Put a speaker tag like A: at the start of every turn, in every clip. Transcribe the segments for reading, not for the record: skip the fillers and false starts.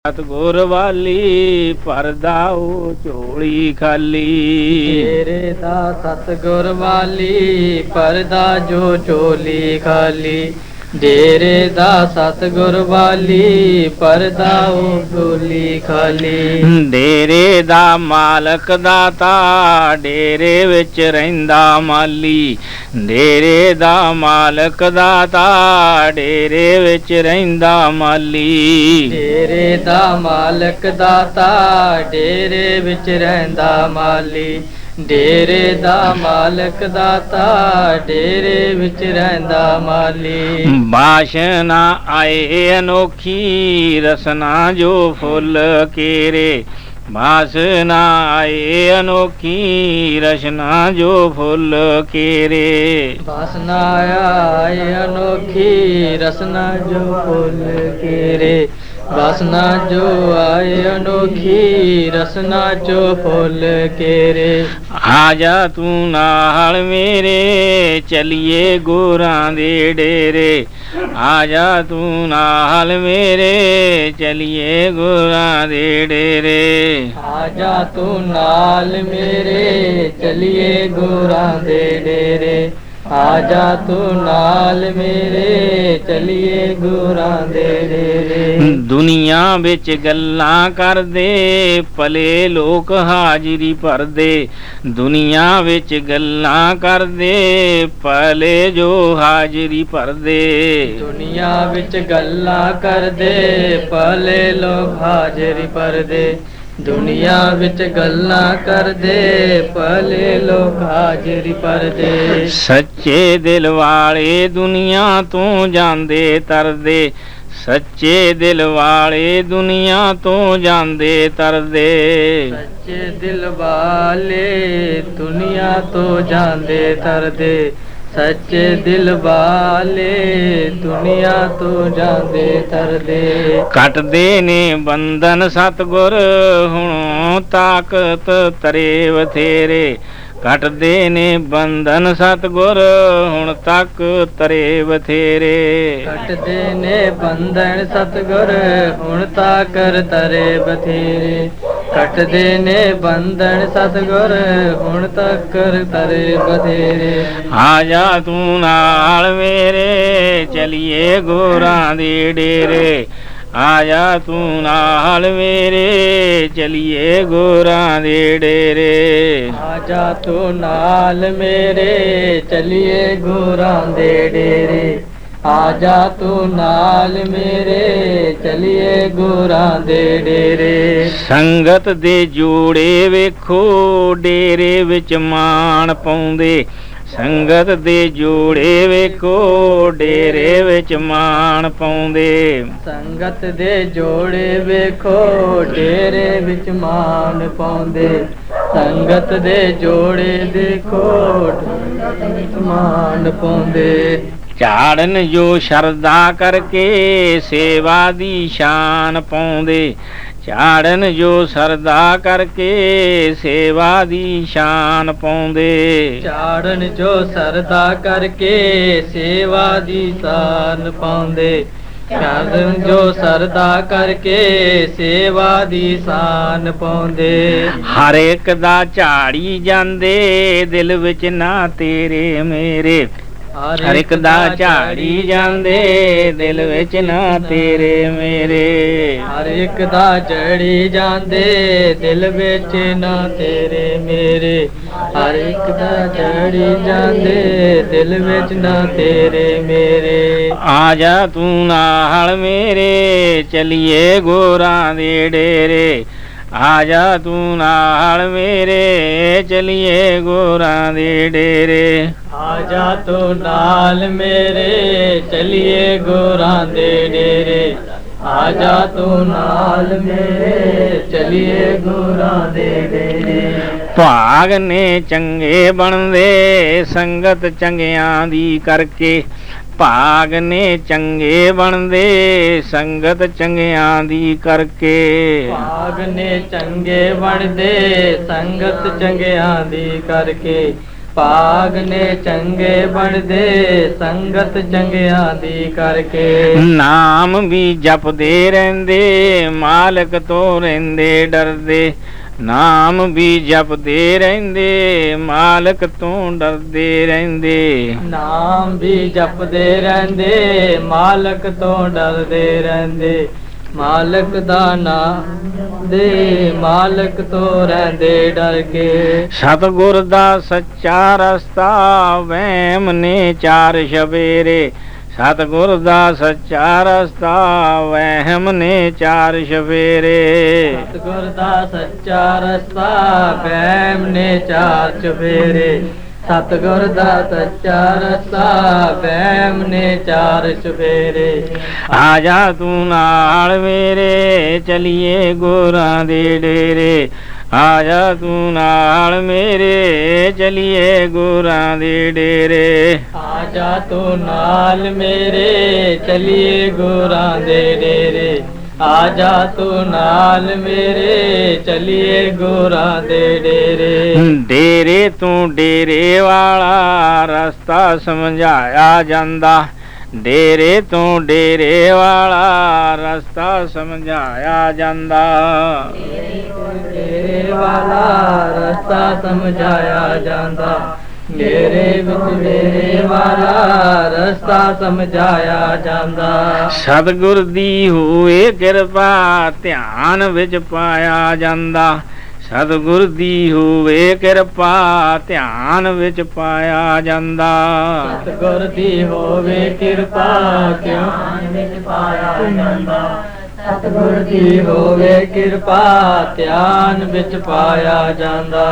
A: ਸਤਿਗੁਰ ਵਾਲੀ ਪਰਦਾਉ ਝੋਲੀ ਖਾਲੀ।
B: ਤੇਰੇ ਦਾ ਸਤਿਗੁਰ ਵਾਲੀ ਪਰਦਾ ਜੋ ਝੋਲੀ ਖਾਲੀ। ਡੇਰੇ ਦਾ ਸਤਿਗੁਰ ਵਾਲੀ ਪਰਦਾ ਉਹ ਝੋਲੀ ਖਾਲੀ।
A: ਡੇਰੇ ਦਾ ਮਾਲਕ ਦਾਤਾ ਡੇਰੇ ਵਿੱਚ ਰਹਿੰਦਾ ਮਾਲੀ। ਡੇਰੇ ਦਾ ਮਾਲਕ ਦਾਤਾ ਡੇਰੇ ਵਿੱਚ ਰਹਿੰਦਾ ਮਾਲੀ।
B: ਡੇਰੇ ਦਾ ਮਾਲਕ ਦਾਤਾ ਡੇਰੇ ਵਿੱਚ ਰਹਿੰਦਾ ਮਾਲੀ। ਡੇਰੇ ਦਾ ਮਾਲਕ ਦਾਤਾ ਡੇਰੇ ਵਿੱਚ ਰਹਿੰਦਾ ਮਾਲੀ।
A: ਬਾਸ਼ਨਾ ਆਏ ਅਨੋਖੀ ਰਸਨਾ ਜੋ ਫੁੱਲ ਕੇਰੇ। ਬਾਸਨਾ ਆਏ ਅਨੋਖੀ ਰਸਨਾ ਜੋ ਫੁੱਲ ਕੇਰੇ।
B: ਬਾਸਨਾ ਆਏ ਅਨੋਖੀ ਰਸਨਾ ਜੋ ਫੁੱਲ ਕੇਰੇ। ਵਾਸਨਾ ਜੋ ਆਏ ਅਨੋਖੀ ਰਸਨਾ ਜੋ ਫੁੱਲ ਕੇਰੇ।
A: ਆ ਜਾ ਤੂੰ ਨਾਲ ਮੇਰੇ ਚਲੀਏ ਗੁਰਾਂ ਦੇ ਡੇਰੇ। ਆ ਜਾ ਤੂੰ ਨਾਲ ਮੇਰੇ ਚਲੀਏ ਗੁਰਾਂ ਦੇ ਡੇਰੇ।
B: ਆ ਜਾ ਤੂੰ ਨਾਲ ਮੇਰੇ ਚਲੀਏ ਗੁਰਾਂ ਦੇ ਡੇਰੇ। ਆ ਜਾ ਤੂੰ ਨਾਲ ਮੇਰੇ ਚਲੀਏ ਗੁਰਾਂ ਦੇ ਡੇਰੇ।
A: ਦੁਨੀਆ ਵਿੱਚ ਗੱਲਾਂ ਕਰਦੇ ਭਲੇ ਲੋਕ ਹਾਜ਼ਰੀ ਭਰਦੇ। ਦੁਨੀਆ ਵਿੱਚ ਗੱਲਾਂ ਕਰਦੇ ਭਲੇ ਜੋ ਹਾਜ਼ਰੀ ਭਰਦੇ।
B: ਦੁਨੀਆ ਵਿੱਚ ਗੱਲਾਂ ਕਰਦੇ ਭਲੇ ਲੋਕ ਹਾਜ਼ਰੀ ਭਰਦੇ। ਦੁਨੀਆ ਵਿੱਚ ਗੱਲਾਂ ਕਰਦੇ ਭਲੇ ਲੋਕ ਹਾਜ਼ਰੀ ਭਰਦੇ।
A: ਸੱਚੇ ਦਿਲ ਵਾਲੇ ਦੁਨੀਆ ਤੋਂ ਜਾਂਦੇ ਤਰਦੇ। ਸੱਚੇ ਦਿਲ ਵਾਲੇ ਦੁਨੀਆ ਤੋਂ ਜਾਂਦੇ ਤਰਦੇ।
B: ਸੱਚੇ ਦਿਲ ਵਾਲੇ ਦੁਨੀਆ ਤੋਂ ਜਾਂਦੇ ਤਰਦੇ। ਸੱਚੇ ਦਿਲ ਵਾਲੇ ਦੁਨੀਆ ਤੋਂ ਜਾਂਦੇ ਤਰਦੇ।
A: ਕੱਟਦੇ ਨੇ ਬੰਧਨ ਸਤਿਗੁਰ ਹੁਣ ਤਾਕਤ ਤਰੇ ਬਥੇਰੇ। ਕੱਟਦੇ ਨੇ ਬੰਧਨ ਸਤਿਗੁਰ ਹੁਣ ਤੱਕ ਤਰੇ ਬਥੇਰੇ।
B: ਕੱਟਦੇ ਨੇ ਬੰਧਨ ਸਤਿਗੁਰ ਹੁਣ ਤਾਕਰ ਤਰੇ ਬਥੇਰੇ। ਕੱਟਦੇ ਨੇ ਬੰਧਨ ਸਤਿਗੁਰ ਹੁਣ ਤਾਕਰ ਤਰੇ ਬਥੇਰੇ।
A: ਆ ਜਾ ਤੂੰ ਨਾਲ ਮੇਰੇ ਚਲੀਏ ਗੁਰਾਂ ਦੇ ਡੇਰੇ। ਆ ਜਾ ਤੂੰ ਨਾਲ ਮੇਰੇ ਚਲੀਏ ਗੁਰਾਂ ਦੇ ਡੇਰੇ।
B: ਆ ਜਾ ਤੂੰ ਨਾਲ ਮੇਰੇ ਚਲੀਏ ਗੁਰਾਂ ਦੇ ਡੇਰੇ। ਆ ਜਾ ਤੂੰ ਨਾਲ ਮੇਰੇ ਚਲੀਏ ਗੁਰਾਂ ਦੇ ਡੇਰੇ।
A: ਸੰਗਤ ਦੇ ਜੋੜੇ ਵੇਖੋ ਡੇਰੇ ਵਿੱਚ ਮਾਣ ਪਾਉਂਦੇ। ਸੰਗਤ ਦੇ ਜੋੜੇ ਵੇਖੋ ਡੇਰੇ ਵਿੱਚ ਮਾਣ ਪਾਉਂਦੇ।
B: ਸੰਗਤ ਦੇ ਜੋੜੇ ਵੇਖੋ ਡੇਰੇ ਵਿੱਚ ਮਾਣ ਪਾਉਂਦੇ। ਸੰਗਤ ਦੇ ਜੋੜੇ ਦੇਖੋ ਡੇਰੇ ਵਿੱਚ ਮਾਣ ਪਾਉਂਦੇ।
A: ਝਾੜਨ ਜੋ ਸ਼ਰਧਾ ਕਰਕੇ ਸੇਵਾ ਦੀ ਸ਼ਾਨ ਪਾਉਂਦੇ। ਝਾੜਨ ਜੋ ਸਰਦਾ ਕਰਕੇ ਸੇਵਾ ਦੀ ਸ਼ਾਨ ਪਾਉਂਦੇ।
B: ਝਾੜਨ ਜੋ ਸਰਦਾ ਕਰਕੇ ਸੇਵਾ ਦੀ ਸ਼ਾਨ ਪਾਉਂਦੇ। ਝਾੜਨ ਜੋ ਸਰਦਾ ਕਰਕੇ ਸੇਵਾ ਦੀ ਸ਼ਾਨ ਪਾਉਂਦੇ।
A: ਹਰ ਇੱਕ ਦਾ ਝਾੜੀ ਜਾਂਦੇ ਦਿਲ ਵਿੱਚ ਨਾ ਤੇਰੇ ਮੇਰੇ। ਹਰ ਇੱਕ ਦਾ ਝਾੜੀ ਜਾਂਦੇ ਦਿਲ ਵਿੱਚ ਨਾ ਤੇਰੇ ਮੇਰੇ।
B: ਹਰ ਇੱਕ ਦਾ ਝੜੀ ਜਾਂਦੇ ਦਿਲ ਵਿੱਚ ਨਾ ਤੇਰੇ ਮੇਰੇ। ਹਰ ਇੱਕ ਦਾ ਝੜੀ ਜਾਂਦੇ ਦਿਲ ਵਿੱਚ ਨਾ ਤੇਰੇ ਮੇਰੇ।
A: ਆ ਜਾ ਤੂੰ ਨਾਲ ਮੇਰੇ ਚਲੀਏ ਗੁਰਾਂ ਦੇ ਡੇਰੇ। ਆ ਜਾ ਤੂੰ ਨਾਲ ਮੇਰੇ ਚਲੀਏ ਗੁਰਾਂ ਦੇ ਡੇਰੇ।
B: ਆ ਜਾ ਤੂੰ ਨਾਲ ਮੇਰੇ ਚਲੀਏ ਗੁਰਾਂ ਦੇ ਡੇਰੇ। ਆ ਜਾ ਤੂੰ ਨਾਲ ਮੇਰੇ ਚਲੀਏ ਗੁਰਾਂ ਦੇ ਡੇਰੇ।
A: ਭਾਗ ਨੇ ਚੰਗੇ ਬਣਦੇ ਸੰਗਤ ਚੰਗਿਆਂ ਦੀ ਕਰਕੇ। ਭਾਗ ਨੇ ਚੰਗੇ ਬਣਦੇ ਸੰਗਤ ਚੰਗਿਆਂ ਦੀ ਕਰਕੇ।
B: ਭਾਗ ਨੇ ਚੰਗੇ ਬਣਦੇ ਸੰਗਤ ਚੰਗਿਆਂ ਦੀ ਕਰਕੇ। ਭਾਗ ਨੇ ਚੰਗੇ ਬਣਦੇ ਸੰਗਤ ਚੰਗਿਆਂ ਦੀ ਕਰਕੇ।
A: ਨਾਮ ਵੀ ਜਪਦੇ ਰਹਿੰਦੇ ਮਾਲਕ ਤੋਂ ਰਹਿੰਦੇ ਡਰਦੇ। ਨਾਮ ਵੀ ਜਪਦੇ ਰਹਿੰਦੇ ਮਾਲਕ ਤੋਂ ਡਰਦੇ ਰਹਿੰਦੇ।
B: ਨਾਮ ਵੀ ਜਪਦੇ ਰਹਿੰਦੇ ਮਾਲਕ ਤੋਂ ਡਰਦੇ ਰਹਿੰਦੇ। ਮਾਲਕ ਦਾ ਨਾਮ ਦੇ ਮਾਲਕ ਤੋਂ ਰਹਿੰਦੇ ਡਰ ਕੇ।
A: ਸਤਿਗੁਰ ਦਾ ਸੱਚਾ ਰਸਤਾ ਵਹਿਮ ਨੇ ਚਾਰ ਸ਼ਬੇਰੇ। ਸਤਿਗੁਰ ਦਾ ਸੱਚਾ ਰਸਤਾ ਵਹਿਮ ਨੇ ਚਾਰ ਸ਼ਬੇਰੇ।
B: ਸਤਿਗੁਰ ਦਾ ਸੱਚਾ ਰਸਤਾ ਵਹਿਮ ਨੇ ਚਾਰ ਚੁਫੇਰੇ। ਸਤਿਗੁਰ ਦਾ ਸੱਚਾ ਰਸਤਾ ਵਹਿਮ ਨੇ ਚਾਰ ਚੁਫੇਰੇ।
A: ਆ ਜਾ ਤੂੰ ਨਾਲ ਮੇਰੇ ਚਲੀਏ ਗੁਰਾਂ ਦੇ ਡੇਰੇ। ਆ ਜਾ ਤੂੰ ਨਾਲ ਮੇਰੇ ਚਲੀਏ ਗੁਰਾਂ ਦੇ ਡੇਰੇ।
B: ਆ ਜਾ ਤੂੰ ਨਾਲ ਮੇਰੇ ਚਲੀਏ ਗੁਰਾਂ ਦੇ ਡੇਰੇ। ਆ ਜਾ ਤੂੰ ਨਾਲ ਮੇਰੇ ਚਲੀਏ ਗੁਰਾਂ ਦੇ ਡੇਰੇ।
A: ਡੇਰੇ ਤੋਂ ਡੇਰੇ ਵਾਲਾ ਰਸਤਾ ਸਮਝਾਇਆ ਜਾਂਦਾ। ਡੇਰੇ ਤੋਂ ਡੇਰੇ ਵਾਲਾ ਰਸਤਾ ਸਮਝਾਇਆ ਜਾਂਦਾ।
B: ਡੇਰੇ ਵਾਲਾ ਰਸਤਾ ਸਮਝਾਇਆ ਜਾਂਦਾ। ਡੇਰੇ ਵਿੱਚ ਡੇਰੇ ਵਾਲਾ ਰਸਤਾ ਸਮਝਾਇਆ ਜਾਂਦਾ।
A: ਸਤਿਗੁਰ ਦੀ ਹੋਏ ਕਿਰਪਾ ਧਿਆਨ ਵਿੱਚ ਪਾਇਆ ਜਾਂਦਾ। ਸਤਿਗੁਰ ਦੀ ਹੋਵੇ ਕਿਰਪਾ ਧਿਆਨ ਵਿੱਚ ਪਾਇਆ ਜਾਂਦਾ।
B: ਸਤਿਗੁਰ ਦੀ ਹੋਵੇ ਕਿਰਪਾ ਧਿਆਨ ਵਿੱਚ ਪਾਇਆ ਜਾਂਦਾ। ਸਤਿਗੁਰ ਦੀ ਹੋਵੇ ਕਿਰਪਾ ਧਿਆਨ ਵਿੱਚ ਪਾਇਆ ਜਾਂਦਾ।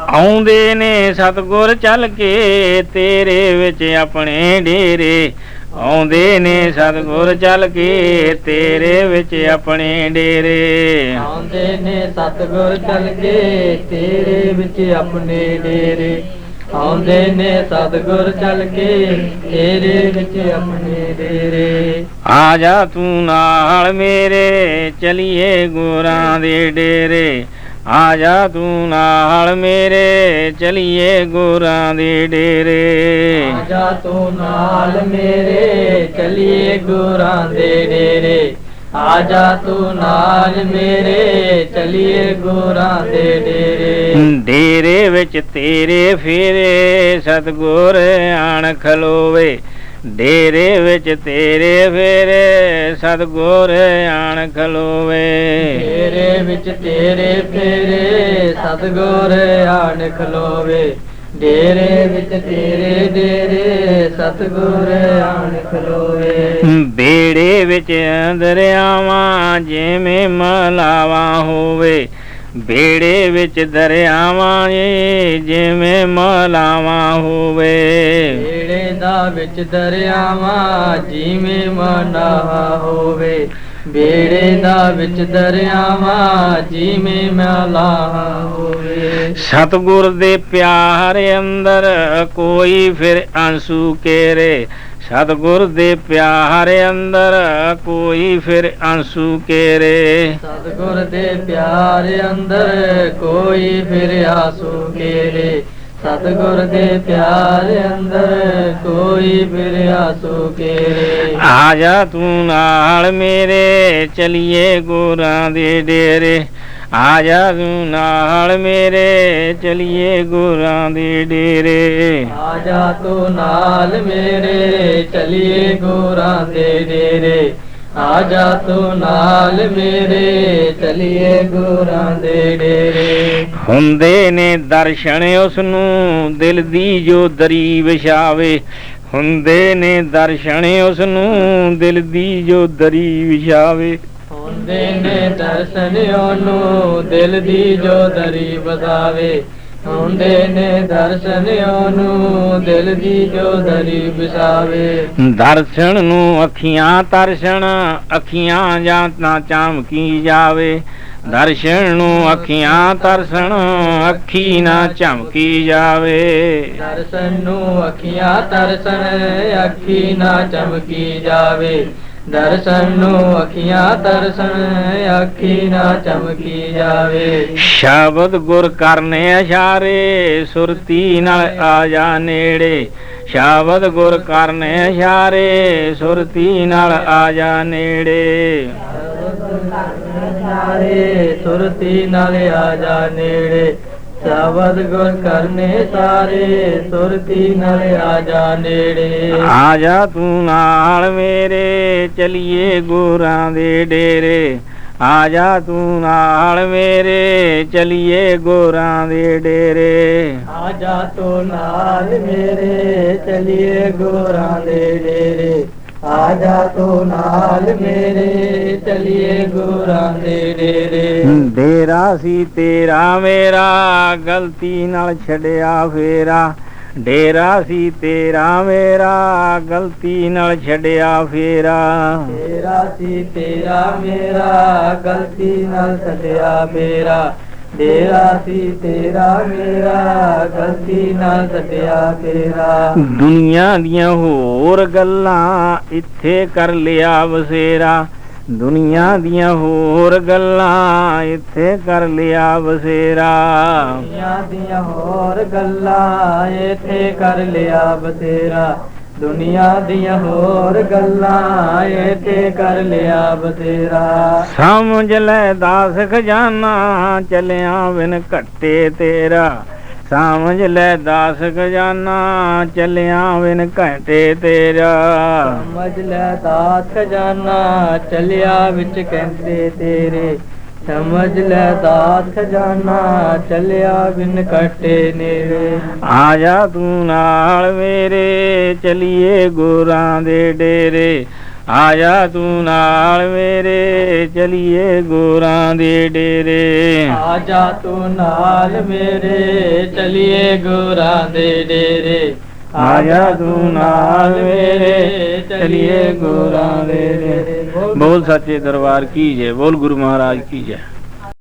A: ਆਉਂਦੇ ਨੇ ਸਤਿਗੁਰ ਚੱਲ ਕੇ ਤੇਰੇ ਵਿੱਚ ਆਪਣੇ ਡੇਰੇ। ਆਉਂਦੇ ਨੇ ਸਤਿਗੁਰ ਚੱਲ ਕੇ ਤੇਰੇ ਵਿੱਚ ਆਪਣੇ ਡੇਰੇ।
B: ਆਉਂਦੇ ਨੇ ਸਤਿਗੁਰ ਚੱਲ ਕੇ ਤੇਰੇ ਵਿੱਚ ਆਪਣੇ ਡੇਰੇ। ਆਉਂਦੇ ਨੇ ਸਤਿਗੁਰ ਚੱਲ ਕੇ ਤੇਰੇ ਵਿੱਚ ਆਪਣੇ ਡੇਰੇ।
A: ਆ ਜਾ ਤੂੰ ਨਾਲ ਮੇਰੇ ਚਲੀਏ ਗੁਰਾਂ ਦੇ ਡੇਰੇ। ਆ ਜਾ ਤੂੰ ਨਾਲ ਮੇਰੇ ਚਲੀਏ ਗੁਰਾਂ ਦੇ ਡੇਰੇ।
B: ਆ ਜਾ ਤੂੰ ਨਾਲ ਮੇਰੇ ਚਲੀਏ ਗੁਰਾਂ ਦੇ ਡੇਰੇ। ਆ ਜਾ ਤੂੰ ਨਾਲ ਮੇਰੇ ਚਲੀਏ ਗੁਰਾਂ ਦੇ ਡੇਰੇ।
A: ਡੇਰੇ ਵਿੱਚ ਤੇਰੇ ਫੇਰੇ ਸਤਿਗੁਰ ਆਣ ਖਲੋਵੇ। ਡੇਰੇ ਵਿੱਚ ਤੇਰੇ ਫੇਰੇ ਸਤਿਗੁਰ ਆਣ ਖਲੋਵੇ।
B: ਡੇਰੇ ਵਿੱਚ ਤੇਰੇ ਫੇਰੇ ਸਤਿਗੁਰ ਆਣ ਖਲੋਵੇ। ਡੇਰੇ ਵਿੱਚ ਤੇਰੇ ਡੇਰੇ ਸਤਿਗੁਰ ਆਣ ਖਲੋਵੇ।
A: ਬੇੜੇ ਵਿੱਚ ਦਰਿਆਵਾਂ ਜਿਵੇਂ ਮਲਾਵਾਂ ਹੋਵੇ। ਬੇੜੇ ਵਿੱਚ ਦਰਿਆਵਾਂ ਜਿਵੇਂ ਮਲਾਵਾਂ ਹੋਵੇ।
B: ਬੇੜੇ ਦਾ ਵਿੱਚ ਦਰਿਆਵਾਂ ਜਿਵੇਂ ਮਲਾਵਾ ਹੋਵੇ। ਬੇੜੇ ਦਾ ਵਿੱਚ ਦਰਿਆਵਾਂ ਜਿਵੇਂ ਮਲਾਵਾ ਹੋਵੇ।
A: ਸਤਿਗੁਰ ਦੇ ਪਿਆਰ ਅੰਦਰ ਕੋਈ ਫਿਰ ਆਂਸੂ ਕੇਰੇ। ਸਤਿਗੁਰ ਦੇ ਪਿਆਰ ਅੰਦਰ ਕੋਈ ਫਿਰ ਆਂਸੂ ਕੇਰੇ।
B: ਸਤਿਗੁਰ ਦੇ ਪਿਆਰ ਅੰਦਰ ਕੋਈ ਫਿਰ ਆਂਸੂ ਕੇਰੇ। ਸਤਿਗੁਰ ਦੇ ਪਿਆਰ ਅੰਦਰ ਕੋਈ ਫਿਰ ਆਂਸੂ ਕੇਰੇ।
A: ਆ ਜਾ ਤੂੰ ਨਾਲ ਮੇਰੇ ਚਲੀਏ ਗੁਰਾਂ ਦੇ ਡੇਰੇ। ਆ ਜਾ ਤੂੰ ਨਾਲ ਮੇਰੇ ਚਲੀਏ ਗੁਰਾਂ ਦੇ ਡੇਰੇ।
B: ਆ ਜਾ ਤੂੰ ਨਾਲ ਮੇਰੇ ਚਲੀਏ ਗੁਰਾਂ ਦੇ ਡੇਰੇ। ਆ ਜਾ ਤੂੰ ਨਾਲ ਮੇਰੇ ਚਲੀਏ ਗੁਰਾਂ ਦੇ ਡੇਰੇ।
A: ਹੁੰਦੇ ਨੇ ਦਰਸ਼ਨ ਉਸ ਨੂੰ ਦਿਲ ਦੀ ਜੋ ਦਰੀ ਵਿਛਾਵੇ। ਹੁੰਦੇ ਨੇ ਦਰਸ਼ਨ ਉਸ ਨੂੰ ਦਿਲ ਦੀ ਜੋ ਦਰੀ ਵਿਛਾਵੇ।
B: ਹੁੰਦੇ ਨੇ ਦਰਸ਼ਨ ਉਹਨੂੰ ਦਿਲ ਦੀ ਜੋ ਦਰੀ ਵਸਾਵੇ। ਹੁੰਦੇ ਨੇ ਦਰਸ਼ਨ ਉਹਨੂੰ ਦਿਲ ਦੀ ਜੋ ਦਰੀ ਵਿਛਾਵੇ।
A: ਦਰਸ਼ਨ ਨੂੰ ਅੱਖੀਆਂ ਤਰਸਣ ਅੱਖੀਆਂ ਜਾਂ ਤਾਂ ਚਮਕੀ ਜਾਵੇ। ਦਰਸ਼ਨ ਨੂੰ ਅੱਖੀਆਂ ਤਰਸਣ ਅੱਖੀ ਨਾ ਝਮਕੀ ਜਾਵੇ।
B: ਦਰਸ਼ਨ ਨੂੰ ਅੱਖੀਆਂ ਤਰਸਣ ਅੱਖੀ ਨਾ ਚਮਕੀ ਜਾਵੇ। ਦਰਸ਼ਨ ਨੂੰ ਅੱਖੀਆਂ ਤਰਸਣ ਅੱਖੀ ਨਾ ਚਮਕੀ ਜਾਵੇ।
A: ਸ਼ਬਦ ਗੁਰ ਕਰਨੇ ਇਸ਼ਾਰੇ ਸੁਰਤੀ ਨਾਲ ਆ ਜਾ ਨੇੜੇ। ਸ਼ਬਦ ਗੁਰ ਕਰਨੇ ਇਸ਼ਾਰੇ ਸੁਰਤੀ ਨਾਲ ਆ ਜਾ ਨੇੜੇ।
B: ਸੁਰਤੀ ਨਾਲ ਆ ਜਾ ਨੇੜੇ। ਸ਼ਬਦ ਗੁਰ ਕਰਨੇ ਸਾਰੇ ਸੁਰਤੀ ਨਾਲ ਆ ਜਾ ਨੇੜੇ।
A: ਆ ਜਾ ਤੂੰ ਨਾਲ ਮੇਰੇ ਚਲੀਏ ਗੁਰਾਂ ਦੇ ਡੇਰੇ। ਆ ਜਾ ਤੂੰ ਨਾਲ ਮੇਰੇ ਚਲੀਏ ਗੁਰਾਂ ਦੇ ਡੇਰੇ।
B: ਆ ਜਾ ਤੂੰ ਨਾਲ ਮੇਰੇ ਚਲੀਏ ਗੁਰਾਂ ਦੇ ਡੇਰੇ। ਆ ਜਾ ਤੂੰ ਨਾਲ ਮੇਰੇ ਚਲੀਏ ਗੁਰਾਂ ਦੇ ਡੇਰੇ।
A: ਡੇਰਾ ਸੀ ਤੇਰਾ ਮੇਰਾ ਗਲਤੀ ਨਾਲ ਛੱਡਿਆ ਫੇਰਾ। ਡੇਰਾ ਸੀ ਤੇਰਾ ਮੇਰਾ ਗਲਤੀ ਨਾਲ ਛੱਡਿਆ ਫੇਰਾ।
B: ਡੇਰਾ ਸੀ ਤੇਰਾ ਮੇਰਾ ਗਲਤੀ ਨਾਲ ਛੱਡਿਆ ਫੇਰਾ। ਡੇਰਾ ਸੀ ਤੇਰਾ ਮੇਰਾ ਗਲਤੀ ਨਾਲ ਛੱਡਿਆ ਫੇਰਾ।
A: ਦੁਨੀਆ ਦੀਆਂ ਹੋਰ ਗੱਲਾਂ ਇੱਥੇ ਕਰ ਲਿਆ ਵਸੇਰਾ। ਦੁਨੀਆ ਦੀਆਂ ਹੋਰ ਗੱਲਾਂ ਇੱਥੇ ਕਰ ਲਿਆ ਵਸੇਰਾ।
B: ਦੁਨੀਆ ਦੀਆਂ ਹੋਰ ਗੱਲਾਂ ਇੱਥੇ ਕਰ ਲਿਆ ਬਥੇਰਾ। ਦੁਨੀਆ ਦੀਆਂ ਹੋਰ ਗੱਲਾਂ ਇੱਥੇ ਕਰ ਲਿਆ ਬਥੇਰਾ।
A: ਸਮਝ ਲੈ ਦਾਸ ਖਜ਼ਾਨਾ ਚੱਲਿਆ ਬਿਨ ਘੱਟੇ ਤੇਰਾ। ਸਮਝ ਲੈ ਦਾਸ ਖਜ਼ਾਨਾ ਚੱਲਿਆ ਬਿਨ ਘਾਟੇ ਤੇਰਾ।
B: ਸਮਝ ਲੈ ਦਾਸ ਖਜ਼ਾਨਾ ਚੱਲਿਆ ਵਿੱਚ ਕਹਿੰਦੇ ਤੇਰੇ। ਸਮਝ ਲੈ ਦਾਸ ਖਜ਼ਾਨਾ ਚੱਲਿਆ ਬਿਨ ਘਾਟੇ ਨੇੜੇ।
A: ਆ ਜਾ ਤੂੰ ਨਾਲ ਮੇਰੇ ਚਲੀਏ ਗੁਰਾਂ ਦੇ ਡੇਰੇ। ਆ ਜਾ ਤੂੰ ਨਾਲ ਮੇਰੇ ਚਲੀਏ ਗੁਰਾਂ ਦੇ ਡੇਰੇ।
B: ਆ ਜਾ ਤੂੰ ਨਾਲ ਮੇਰੇ ਚਲੀਏ ਗੁਰਾਂ ਦੇ ਡੇਰੇ।
A: ਆ ਜਾ ਤੂੰ ਨਾਲ ਮੇਰੇ ਚਲੀਏ ਗੁਰਾਂ ਦੇ ਡੇਰੇ। ਬੋਲ ਸੱਚੇ ਦਰਬਾਰ ਕੀ ਜੈ। ਬੋਲ ਗੁਰੂ ਮਹਾਰਾਜ ਕੀ ਜੈ।